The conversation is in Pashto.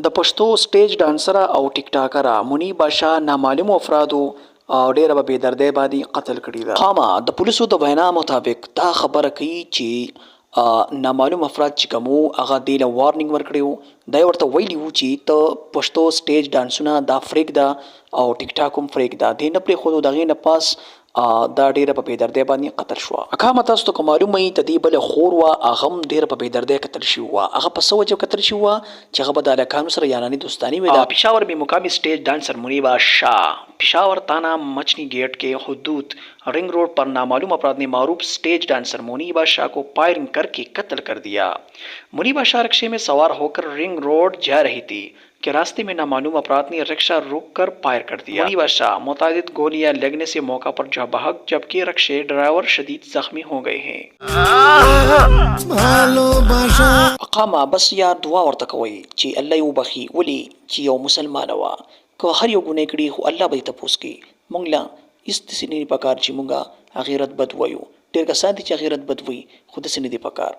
د پښتو سټیج ډانسره او ټیک ټاکره منیبه شاه نامعلومو افرادو ډیره په بېدردۍ باندې قتل کړې ده. خامہ د پولیسو د وینا مطابق دا خبره کوي چې نامعلوم افراد چې کوم وو هغه دې له وارننګ ورکړی وو. دا یې ورته ویلي وو چې ته پښتو سټیج ډانسونه دا پرېږده او ټیک ټاک هم پرېږده، دې نه پرېښودو. د هغې نه پاس دا ډیره په بېدردۍ باندې قتل شوه. خامہ تاسو ته که معلومه وي د دې بله خور وه هغه هم ډیره په بېدردۍ قتل شوې وه. هغه په څه وجه قتل شوې وه چې هغه به د هلکانو سره یارانې دوستانې وې. د پېښور بې مقامي سټیج ډانسر منیبه شاه پېښور تانا مچنی गेट के हदूद ring road पर नामालूम अपराध ने मारूफ स्टेज डांसर मुनीबा शाह को फायरिंग करके कत्ल कर दिया. मुनीबा शाह रिक्शे में सवार होकर रिंग रोड जा रही थी कि रास्ते में नामालूम अपराध ने रिक्शा रोक कर फायर कर दिया. मुनीबा शाह मुतअद्दिद गोलियां लगने से मौका पर जा बहक, जबकि रिक्शे ड्राइवर शदीद जख्मी हो गए हैं. خامہ بس یار دعا ورته کوئ چې الله یې وبخي، ولې چې یو مسلمانه وه. که هر یو ګناه کړي خو الله به یې تپوس کوي. موږ له هېڅ داسې نه دي پکار چې موږ هغې رد بد وایو. ډېر کسان دي چې هغې رد بد وایي خو داسې نه دي پکار.